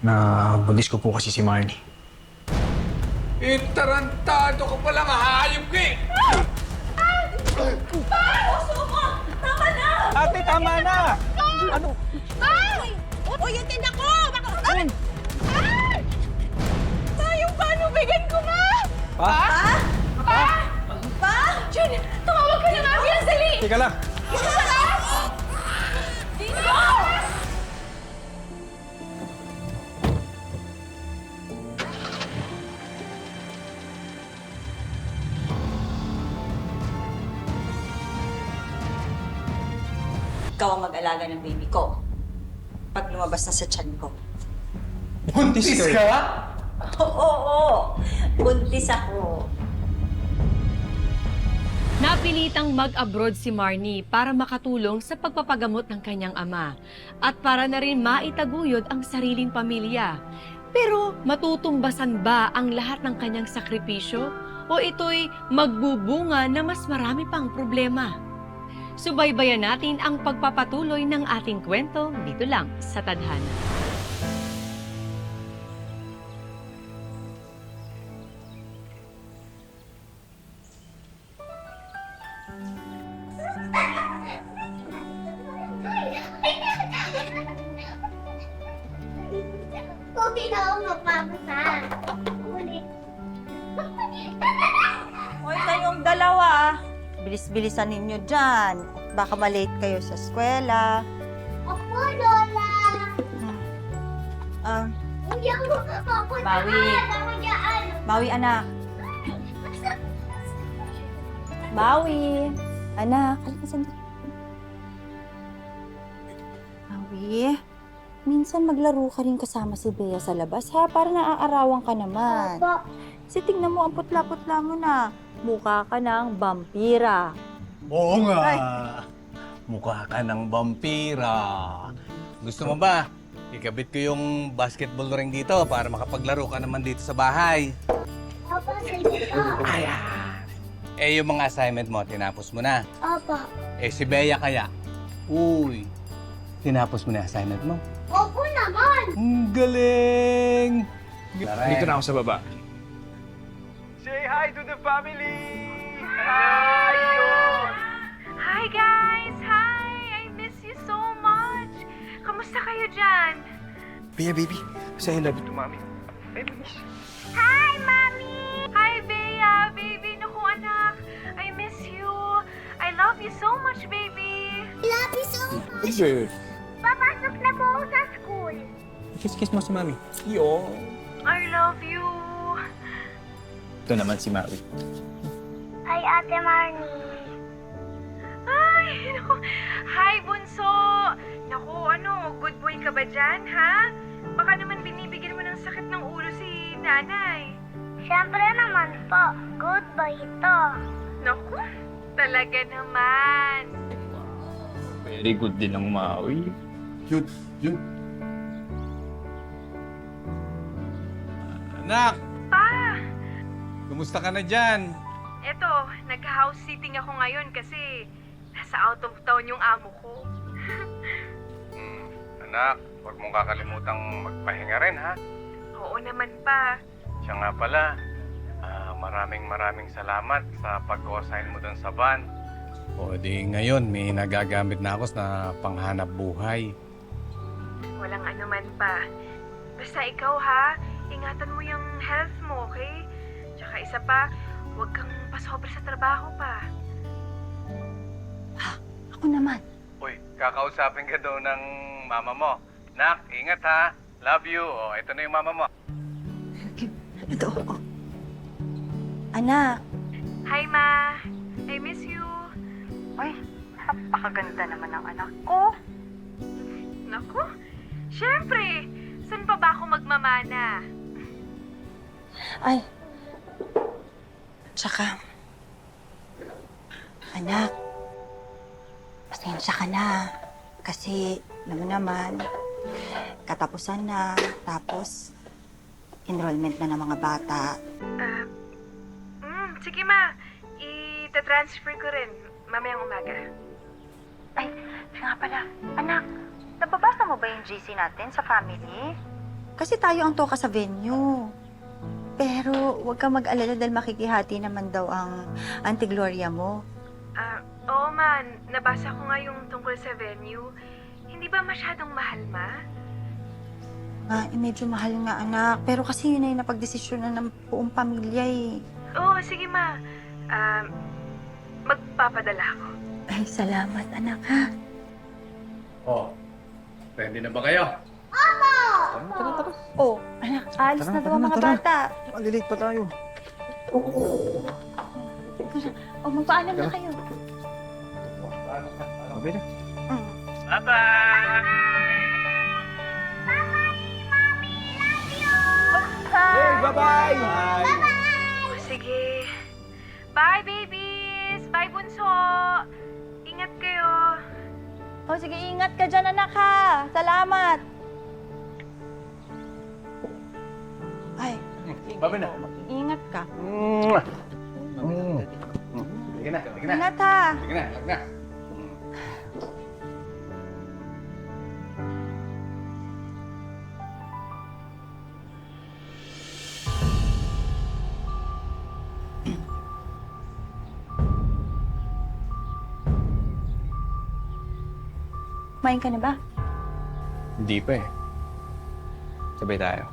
Nabuntis ko po kasi si Marnie. Eh, tarantado ka palang hayop ka eh! Tama na! Ate, tama na! Ano? Ay! Uy, yung tinda ko! Ay! Ay! Sayang pa, nubigan ko nga! Pa? Pa! Pa! Jun, tumawag ka ng ambulance, dali! Teka lang. Dito! Ikaw ang mag-alaga ng baby ko. Pag lumabas na sa tiyan ko. Buntis ka? Oo! Buntis ako. Napilitang mag-abroad si Marnie para makatulong sa pagpapagamot ng kanyang ama at para na rin maitaguyod ang sariling pamilya. Pero matutumbasan ba ang lahat ng kanyang sakripisyo o ito'y magbubunga na mas marami pang problema? Subaybayan natin ang pagpapatuloy ng ating kwento dito lang sa Tadhana. Puti na ako magpapasa. Hoy, kayong dalawa. Bilis-bilisan ninyo dyan. Baka malate kayo sa eskwela. Opo, Lola. Hindi ako mapunta. Bawi. Ako dyan. Maui, anak. Maui. Anak, halika sandali. Maui, minsan maglaro ka rin kasama si Bea sa labas, ha? Para naaarawan ka naman. Opo. Kasi tingnan mo, ang putla-putla mo na. Mukha ka ng vampira. Oo nga! Ay. Mukha ka ng vampira. Gusto mo ba? Ikabit ko yung basketball ring dito para makapaglaro ka naman dito sa bahay. Opo, sige po. Eh, yung mga assignment mo, tinapos mo na. Opo. Eh, si Bea kaya? Uy, tinapos mo na yung assignment mo? Opo naman. Ang galing! Dito na ako sa baba. Say hi to the family! Hi, guys! Hi! I miss you so much! Kamusta kayo dyan? Bea, baby. Say I love you to mommy. Ay, bilis. Hi, Mami! Hi, Bea! Baby, naku, anak! I miss you! I love you so much, baby! Love you so much. Bea. Papasok na po ako sa school. Kiss mo si mami. Yo. I love you! Ito naman si Maui. Ay, Ate Marnie. Ay, naku! Hi, Bunso! Naku, ano, good boy ka ba dyan, ha? Baka naman binibigyan mo ng sakit ng ulo si nanay. Siyempre naman po. Good boy ito. Naku, talaga naman. Very good din ang Maui. Cute. Anak, Pa! kumusta ka na dyan? Eto, nag-house sitting ako ngayon kasi nasa out of town yung amo ko. Anak, huwag mong kakalimutang magpahinga rin, ha? Oo naman pa. Siya nga pala, maraming salamat sa pag-assign mo dun sa van. O di ngayon, may nagagamit na ako sa panghanap buhay. Walang anuman pa. Basta ikaw ha, ingatan mo yung health mo, okay? Tsaka isa pa, huwag kang pasobra sa trabaho pa. Ako naman. Uy, kakausapin ka daw ng mama mo. Nak, ingat ha. Love you. O, ito na yung mama mo. Ito. Anak. Hi, Ma. I miss you. Ay, napakaganda naman ng anak ko. Naku, syempre. Saan pa ba ako magmamana? Ay. Tsaka, anak, pasensya ka na. Kasi, naman, katapusan na. Tapos, enrollment na ng mga bata. Sige, Ma. I-transfer ko rin mamayang umaga. Ay, nga pala. Anak, nababasa mo ba yung GC natin sa family? Kasi tayo ang toka sa venue. Pero huwag ka mag-alala dahil makikihati naman daw ang Auntie Gloria mo. Oo man, nabasa ko nga yung tungkol sa venue. Hindi ba masyadong mahal, ma? Medyo mahal nga, anak. Pero kasi yun ay napagdesisyonan ng buong pamilya eh. Oo, sige ma. Magpapadala ako. Ay, salamat, anak, ha? Oh, ready na ba kayo? Oh, anak, alis na daw ang mga bata. Malilate pa tayo. Oh, magpaalam na kayo. Okay na. Hey, bye-bye! Oh, sige. Bye, babies! Bye, bunso! Ingat kayo. Oh, sige, ingat ka dyan, anak, ha? Salamat. Ay, Babi na. ingat ka. Sige na, sige na. Ingat, ha? Sige na, sige na. Kumain ka na ba? Hindi pa eh. Sabay tayo.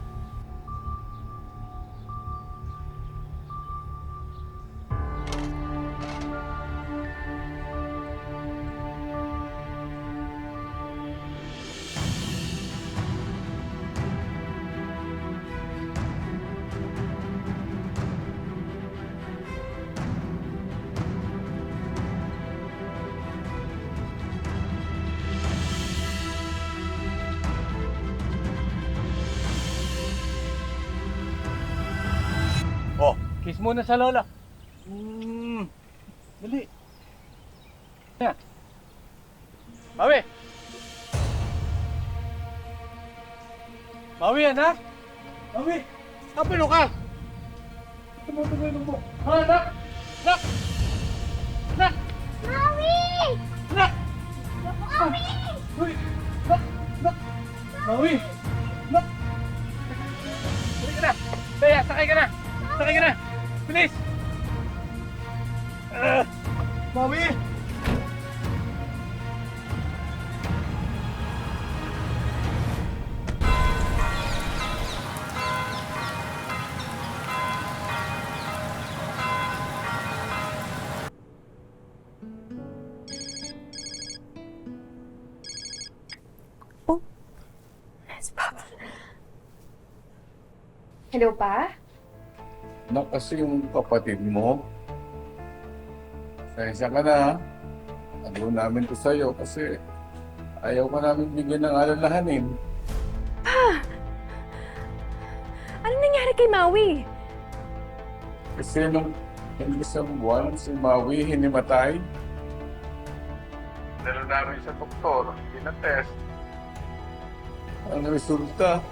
Oh, kiss muna sa lola. Dali. Yan. Mawi! Mawi, anak! Mawi! Kapino ka? Tumutuloy mo. Ha, anak! Anak! Anak! Maui! Anak! Mawi! Uy! Anak! Anak! Mawi! Anak! Sakay ka na! Kaya, sakay ka na! Sakay ka na! Bilis! Mawi! Hello, pa? Anak, kasi yung kapatid mo. Pasensya ka na, ha? Ayaw namin to sa'yo kasi ayaw ka namin bigyan ng alalahanin. Ano nangyari kay Maui? Kasi nung isang buwan, si Maui hinimatay. Dala namin sa doktor, pinatest. Ang resulta,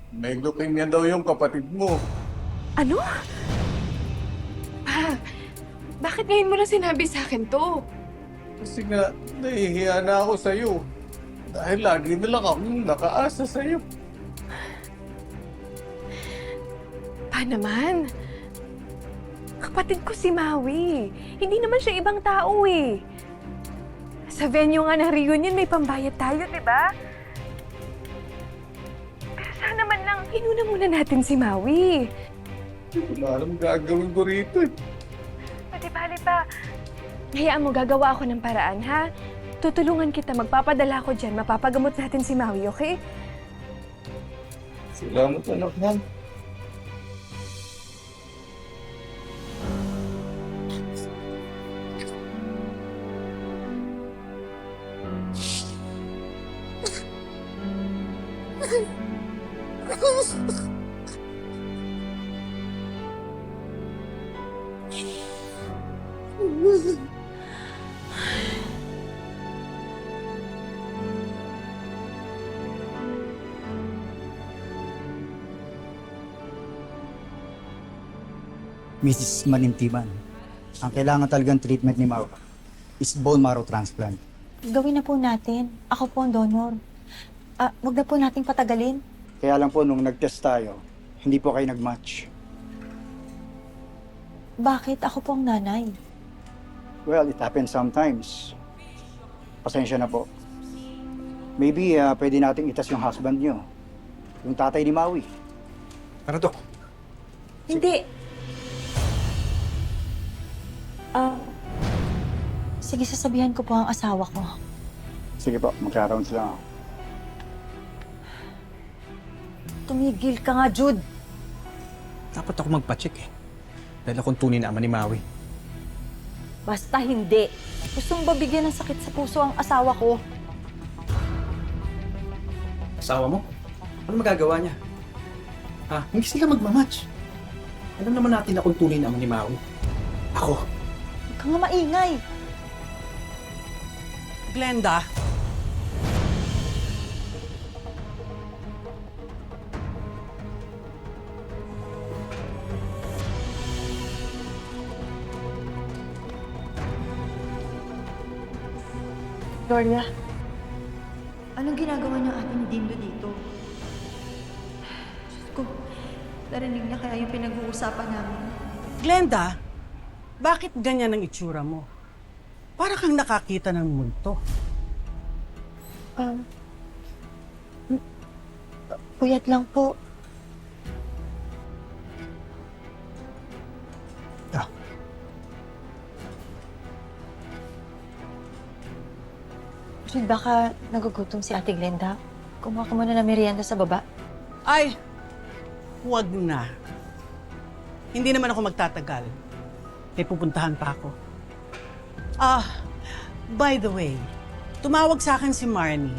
may leukemia daw yung kapatid mo. Ano? Pa, bakit ngayon mo lang sinabi sa akin to? Kasi nga, nahihiya na ako sa'yo. Dahil lagi na lang akong nakaasa sa'yo. Pa naman, kapatid ko si Maui. Hindi naman siya ibang tao eh. Sa venue nga ng reunion, may pambayad tayo, di ba? Pero sana man lang, inuna muna natin si Maui. Hindi ko na alam gagawin ko rito eh. Pati bali pa, hayaan mo, gagawa ako ng paraan, ha? Tutulungan kita, magpapadala ko dyan, mapapagamot natin si Maui, okay? Salamat anak na. Mrs. Manintiman, ang kailangan talagang treatment ni Mau is bone marrow transplant. Gawin na po natin. Ako po ang donor. Huwag na po nating patagalin. Kaya lang po, nung nag-test tayo, hindi po kayo nag-match. Bakit? Ako po ang nanay. Well, it happens sometimes. Pasensya na po. Maybe pwede nating itas yung husband nyo. Yung tatay ni Maui. Tara, Dok. Hindi. Sige, sasabihan ko po ang asawa ko. Sige po, magka-rounds lang ako. Tumigil ka nga, Jude. Dapat ako magpa-check eh. Dahil akong tunay na ama ni Maui. Basta hindi. Gusto mong babigyan ng sakit sa puso ang asawa ko. Asawa mo? Ano magagawa niya? Ha? Hindi sila magmamatch. Alam naman natin na kung tunay na ama ni Maui. Ako. Huwag ka nga maingay. Glenda. Gloria, anong ginagawa ng ating Dindo dito? Diyos ko, narinig niya kaya yung pinag-uusapan namin. Glenda, bakit ganyan ang itsura mo? Para kang nakakita ng multo. Puyat lang po. Jude, baka nagugutom si Ate Glenda. Kumuha ka muna ng merienda sa baba. Ay, huwag na. Hindi naman ako magtatagal. May pupuntahan pa ako. By the way, tumawag sa akin si Marnie.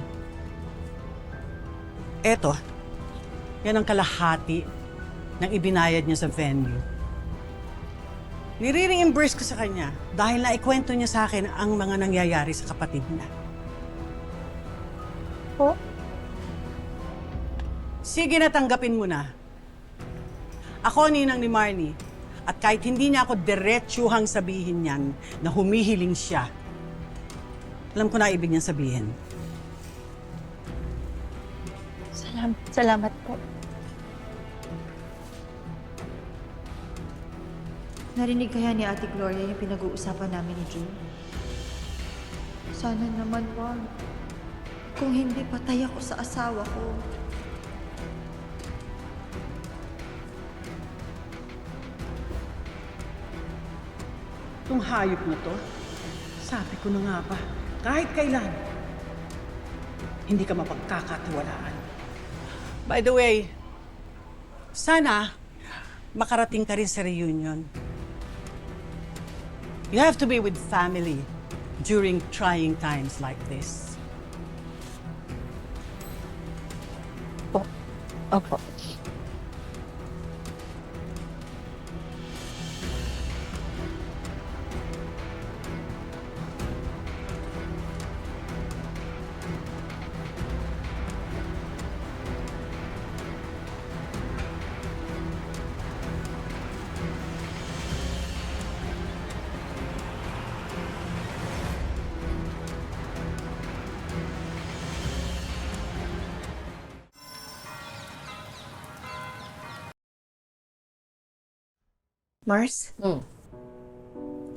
Eto, yan ang kalahati ng ibinayad niya sa venue. Nire-reimburse ko sa kanya dahil naikwento niya sa akin ang mga nangyayari sa kapatid niya. Po? Sige na, tanggapin mo na. Ako ninang ni Marnie, at kahit hindi niya ako diretsuhang sabihin yan na humihiling siya, alam ko na ibig niyang sabihin. Salamat po. Narinig kaya ni Ate Gloria yung pinag-uusapan namin ni June? Sana naman wag. Kung hindi, patay ako sa asawa ko. Itong hayop na to, sabi ko na nga ba, kahit kailan, hindi ka mapagkakatiwalaan. By the way, sana makarating ka rin sa reunion. You have to be with family during trying times like this. Opo. Mars?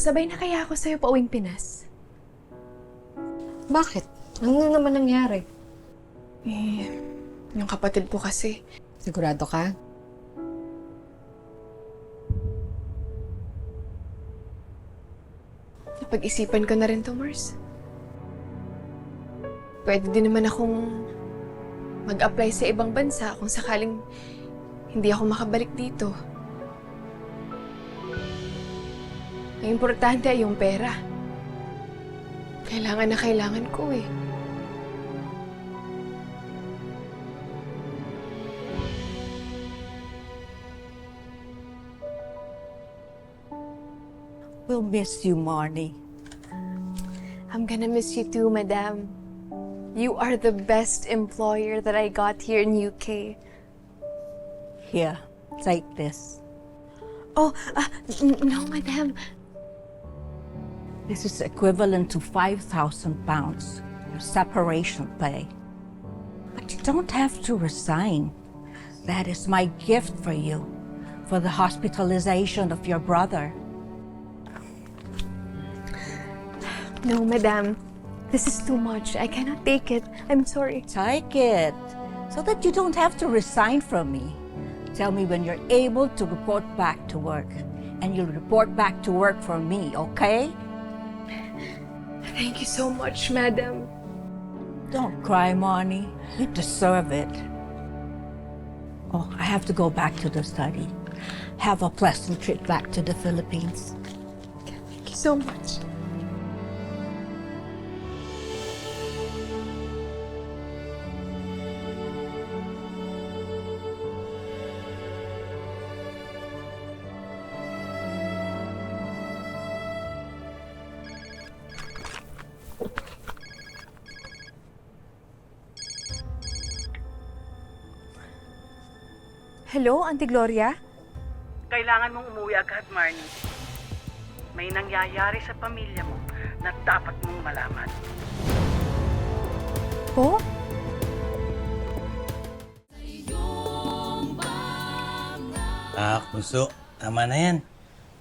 Sabay na kaya ako sa'yo pauwing Pinas? Bakit? Ano naman nangyari? Eh, yung kapatid ko kasi. Sigurado ka? Napag-isipan ko na rin to, Mars. Pwede din naman akong mag-apply sa ibang bansa kung sakaling hindi ako makabalik dito. Ang importante ay yung pera. Kailangan na kailangan ko eh. We'll miss you, Marnie. I'm gonna miss you too, Madam. You are the best employer that I got here in UK. Here, take this. Oh, no, Madam. This is equivalent to £5,000, your separation pay. But you don't have to resign. That is my gift for you, for the hospitalization of your brother. No, madam. This is too much. I cannot take it. I'm sorry. Take it, so that you don't have to resign from me. Tell me when you're able to report back to work, and you'll report back to work for me, okay? Thank you so much, madam. Don't cry, Monty. You deserve it. Oh, I have to go back to the study. Have a pleasant trip back to the Philippines. Thank you so much. Hello, Auntie Gloria? Kailangan mong umuwi agad, Marnie. May nangyayari sa pamilya mo na dapat mong malaman. Po? Bunso, tama na yan.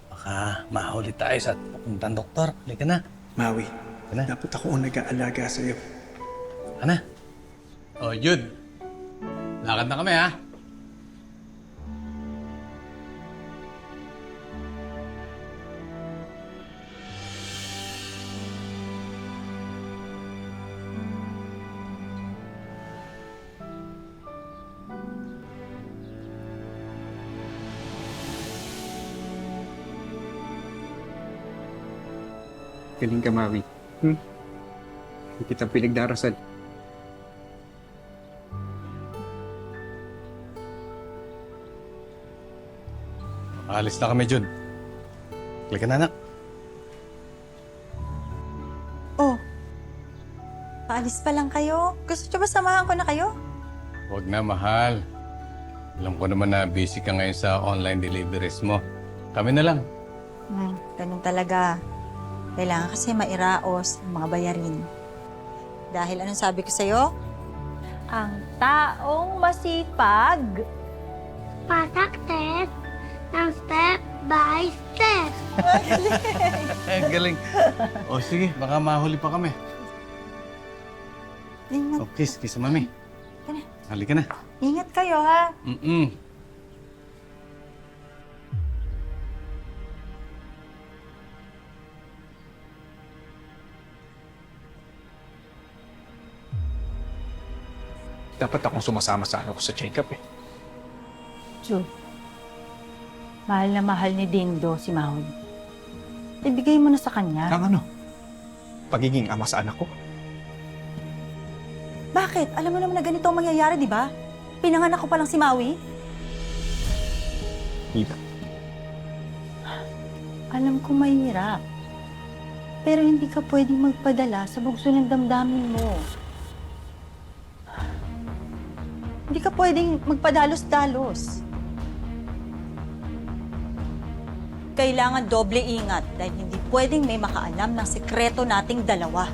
Baka mahuli tayo sa pupuntang doktor. Halika na. Maui, Ano? dapat ako ang nag-aalaga sa'yo. Ano? Oh, Jude. Lakad na kami, ha? Galing ka, Maui. Hindi kitang pinagdarasal. Alis na kami, Jude. Halika na, anak. Oh, paalis pa lang kayo? Gusto niyo ba samahan ko na kayo? Huwag na, mahal. Alam ko naman na busy ka ngayon sa online deliveries mo. Kami na lang. Ganun talaga. Kailangan kasi mairaos ang mga bayarin. Dahil anong sabi ko sa'yo? Ang taong masipag. Pasaktes ng step by step. Galing. O sige, baka mahuli pa kami. Ingat, O, kiss sa mami. Tara. Halika na. ingat kayo, ha? Dapat akong sumasama sa ano ko sa check-up eh. Jude, mahal na mahal ni Dindo si Maui. Ibigay mo na sa kanya. Ang ano? Pagiging ama sa anak ko. Bakit? Alam mo naman na ganito ang mangyayari, di ba? Pinanganak ko pa lang si Maui. Hindi. Alam ko mahirap. Pero hindi ka pwedeng magpadala sa bugso ng damdamin mo. Hindi ka pwedeng magpadalos-dalos. Kailangan doble ingat dahil hindi pwedeng may makaalam ng sekreto nating dalawa.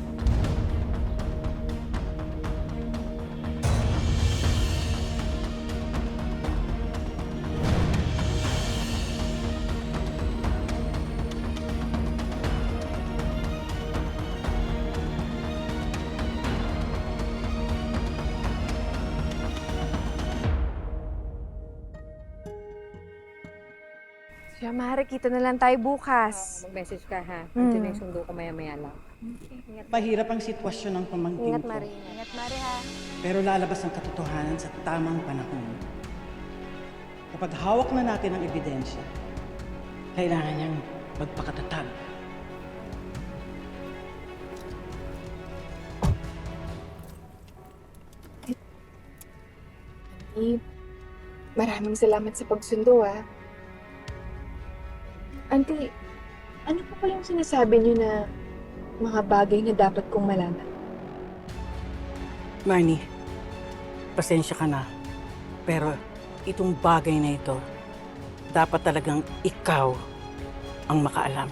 Siya, Mare, kita na lang tayo bukas. Mag-message ka, ha? Mm. May sundo ko maya-maya lang. Pahirap ang sitwasyon ng pamangkin ko. Ingat, Mare, ha? Pero lalabas ang katotohanan sa tamang panahon. Kapag hawak na natin ang ebidensya, kailangan niyang magpakatatag. Maraming salamat sa pagsundo, ah. Auntie, ano pa yung sinasabi niyo na mga bagay na dapat kong malaman? Marnie, pasensya ka na. Pero itong bagay na ito, dapat talagang ikaw ang makaalam.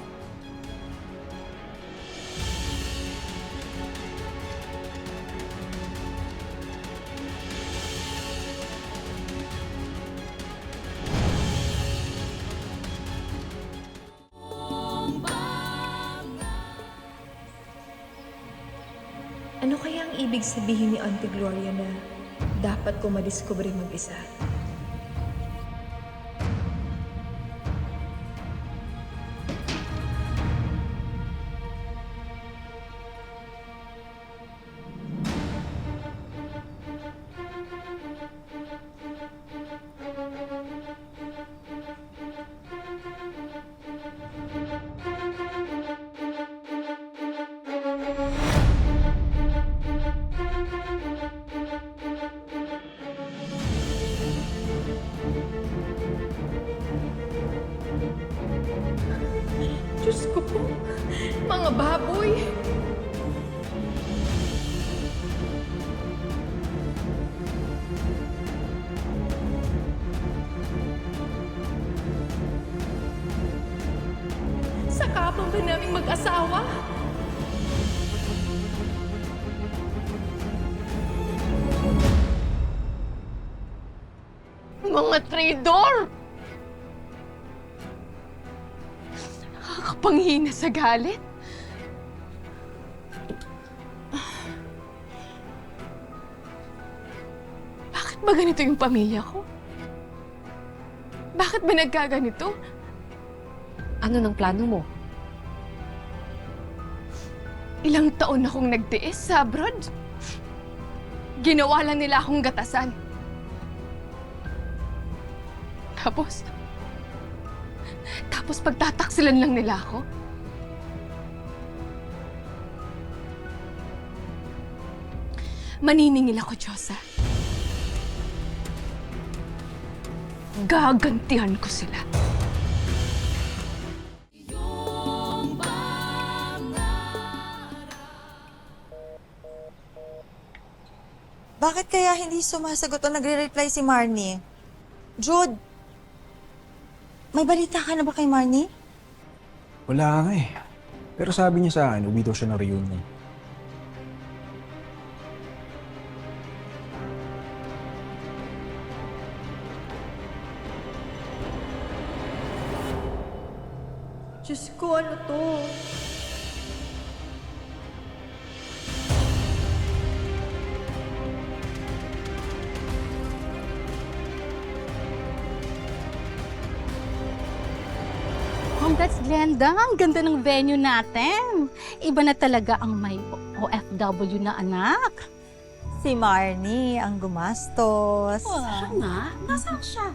Anong ibig sabihin ni Auntie Gloria na dapat ko madiscover mag-isa? Diyos ko po, mga baboy! Sa kapang ba naming mag-asawa? Mga traidor! Nakapanghina sa galit? Bakit ba ganito yung pamilya ko? Bakit ba nagkaganito? Ano ng plano mo? Ilang taon akong nagtiis sa abroad. Ginawa lang nila akong gatasan. Tapos pagtataksilan lang nila ako? Maniningil ako, Diyosa. Gagantihan ko sila. Bakit kaya hindi sumasagot o nagre-reply si Marnie? Jude, may balita ka na ba kay Marnie? Wala nga eh. Pero sabi niya sa akin, uwi daw siya ng reunion. Diyos ko, ano to? Congrats, Glenda. Ang ganda ng venue natin. Iba na talaga ang may OFW na anak. Si Marnie ang gumastos. Siya nga? Nasaan siya?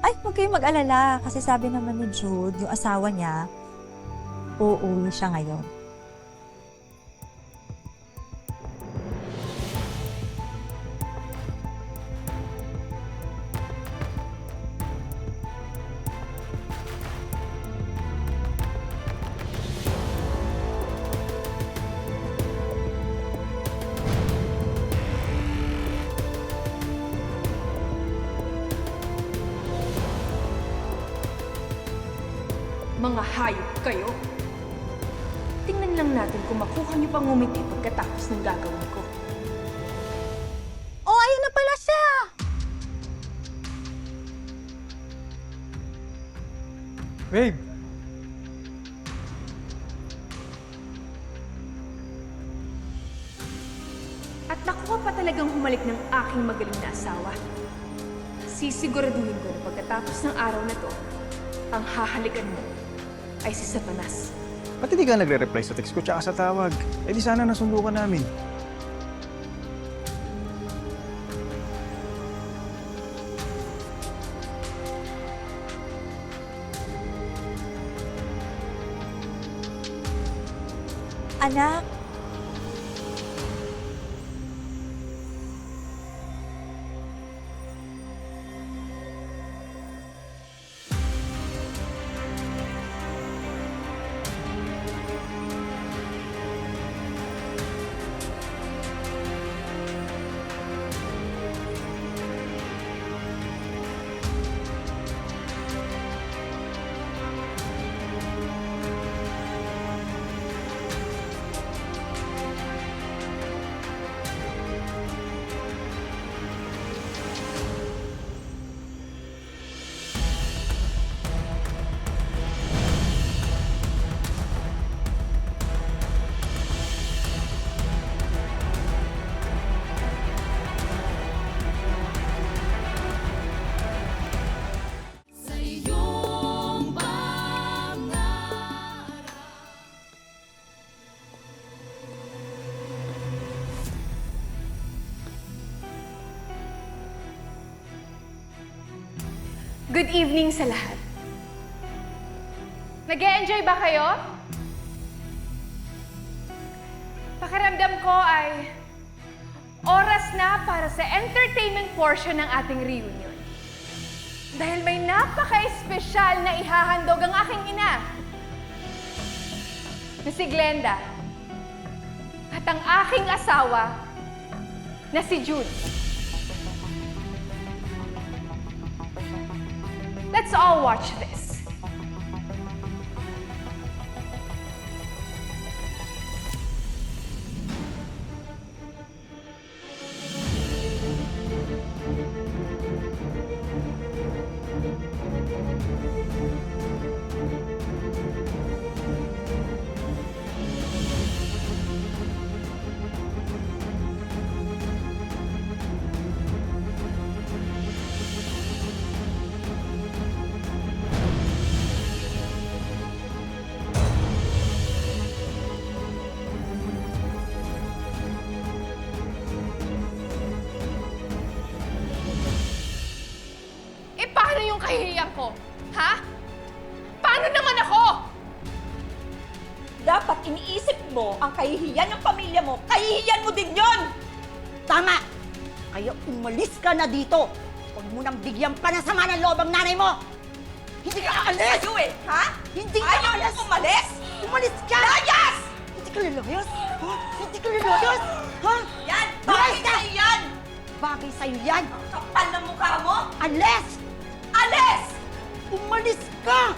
Ay, huwag kayong mag-alala kasi sabi naman ni Jude, yung asawa niya, uuwi siya ngayon. Mga hayop kayo. Tingnan lang natin kung makuha niyo pang ngumiti pagkatapos ng gagawin ko. Oh, ayun na pala siya! Babe! At nakuha pa talagang humalik ng aking magaling na asawa. Sisiguraduhin ko na pagkatapos ng araw na to, ang hahalikan mo ay si Satanas. Ba't hindi ka nagre-reply sa text ko tsaka sa tawag? Eh di sana nasundo ka namin. Anak, Good evening sa lahat. Nag-e-enjoy ba kayo? Pakiramdam ko ay oras na para sa entertainment portion ng ating reunion. Dahil may napaka-espesyal na ihahandog ang aking ina na si Glenda at ang aking asawa na si Jude. Let's all watch this. Paano yung kahihiyan ko? Ha? Paano naman ako? Dapat iniisip mo ang kahihiyan ng pamilya mo. Kahihiyan mo din yon! Tama! Kaya umalis ka na dito. Huwag mo nang bigyan pa ng sama ng loob ang nanay mo. Hindi ka aalis! Ayaw eh! Ha? Hindi ka aalis! Umalis! Umalis ka! Layas! Hindi ka lalayas? Ha? Hindi ka lalayas? Ha? Yan! Bagay sa'yo yan! Bagay sa'yo yan! Ang kapal ng mukha mo! Alis! Alis! Umalis ka!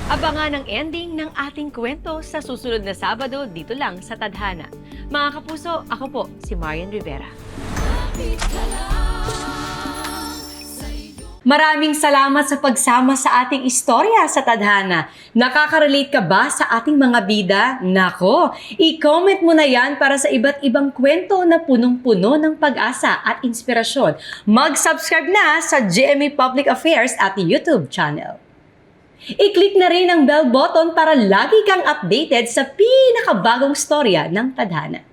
Abangan ang ending ng ating kwento sa susunod na Sabado dito lang sa Tadhana. Mga kapuso, ako po si Marian Rivera. Maraming salamat sa pagsama sa ating istorya sa Tadhana. Nakaka-relate ka ba sa ating mga bida? Nako, i-comment mo na yan para sa iba't ibang kwento na punong-puno ng pag-asa at inspirasyon. Mag-subscribe na sa GMA Public Affairs at YouTube channel. I-click na rin ang bell button para lagi kang updated sa pinakabagong storya ng Tadhana.